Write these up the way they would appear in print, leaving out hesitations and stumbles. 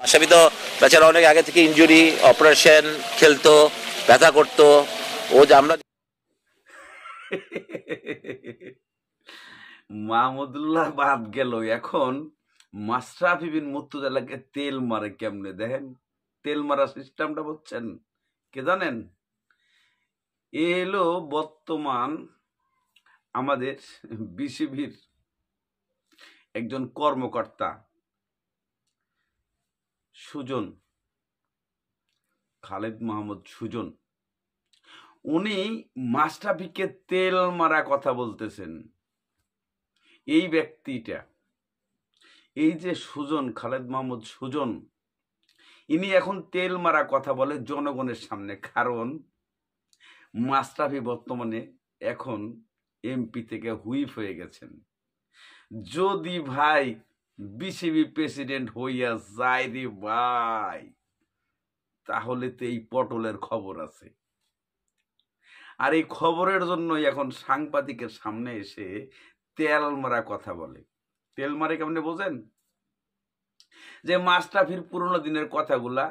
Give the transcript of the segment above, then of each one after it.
আসামি তো বেচারা অনেক আগে থেকে ইনজুরি, অপারেশন, খেলতো, ব্যথা করতো। ও যে আমরা মাহমুদুল্লাহ বাদ গেল, এখন মাশরাফি বিন মুর্তজাকে তেল মারে কেমনে দেখেন। তেল মারা সিস্টেমটা বুঝছেন কে জানেন? এলো বর্তমান আমাদের বিসিবির একজন কর্মকর্তা সুজন, খালেদ মাহমুদ সুজন। উনি মাশরাফিকে তেল মারা কথা বলতেছেন। এই ব্যক্তিটা, এই যে সুজন, খালেদ মাহমুদ সুজন, ইনি এখন তেল মারা কথা বলে জনগণের সামনে। কারণ মাশরাফি বর্তমানে এখন এমপি থেকে হুইপ হয়ে গেছেন। যদি ভাই বিসিবি প্রেসিডেন্ট হইয়া যায় রে ভাই, তাহলে তো এই পটলের খবর আছে। আর এই খবরের জন্য এখন সাংবাদিকের সামনে এসে তেল মারা কথা বলে। তেল মারে কেমনে বোঝেন? যে মাশরাফির পুরনো দিনের কথাগুলা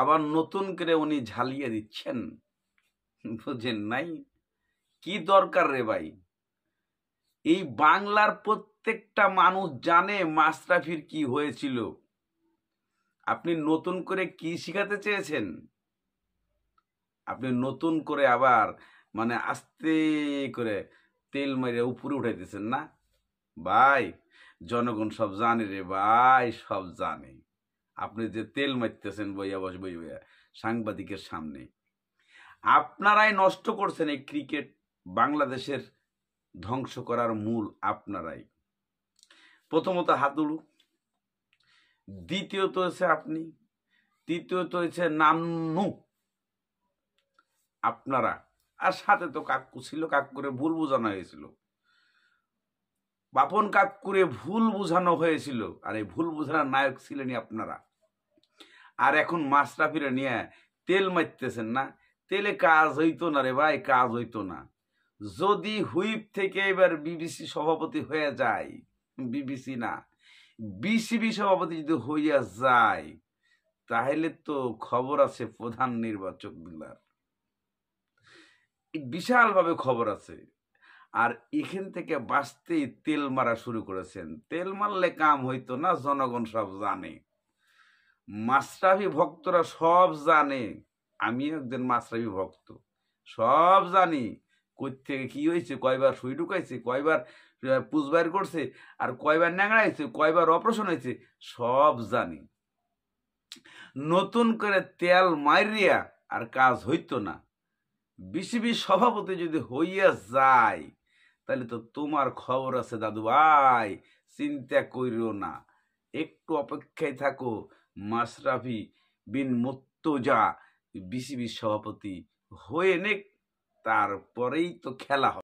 আবার নতুন করে উনি ঝালিয়ে দিচ্ছেন, বুঝেন নাই? কি দরকার রে ভাই? এই বাংলার প্রত্যেকটা মানুষ জানে মাশরাফির কি হয়েছিল। আপনি নতুন করে কি শিখাতে চেয়েছেন? আপনি নতুন করে আবার মানে আস্তে করে তেল মেরে উপরে উঠাইতেছেন না ভাই। জনগণ সব জানে রে ভাই, সব জানে। আপনি যে তেল মারতেছেন বইয়া বইয়া সাংবাদিকের সামনে, আপনারাই নষ্ট করছেন এই ক্রিকেট। বাংলাদেশের ধ্বংস করার মূল আপনারাই। প্রথমত হাতুড়ু, দ্বিতীয়ত হচ্ছে আপনি, তৃতীয়ত হচ্ছে নান্নু, আপনারা। আর সাথে তো কাক্কু ছিল, কাক্কুরে ভুল বোঝানো হয়েছিল, বাপন কাক্কুরে ভুল বোঝানো হয়েছিল। আর এই ভুল বোঝানোর নায়ক ছিলেনই আপনারা। আর এখন মাশরাফিরে নিয়ে তেল মারতেছেন না। তেলে কাজ হইতো না রে ভাই, কাজ হইতো না। যদি হুইপ থেকে এবার বিবিসি সভাপতি হয়ে যায়, বিবিসি না বিসিবি সভাপতি যদি হইয়া যায়, তাহলে তো খবর আছে প্রধান নির্বাচক গুলার, বিশাল ভাবে খবর আছে। আর এখান থেকে বাঁচতেই তেল মারা শুরু করেছেন। তেল মারলে কাম হইতো না, জনগণ সব জানে। মাশরাফি ভক্তরা সব জানে, আমিও একজন মাশরাফি ভক্ত, সব জানি কই থেকে কি হয়েছে, কয়বার সুই ঢুকাইছে, কয়বার পুষ বাইর করছে, আর কয়বার ন্যাংরা হয়েছে, কয়বার অপারেশন হয়েছে, সব জানি। নতুন করে তেল মারিয়া আর কাজ হইতো না। বিসিবি সভাপতি যদি হইয়া যায়, তাহলে তো তোমার খবর আছে দাদু ভাই, চিন্তা করিও না, একটু অপেক্ষায় থাকো। মাশরাফি বিন মুর্তজা বিসিবি সভাপতি হয়ে নেক, তারপরেই তো খেলা হবে।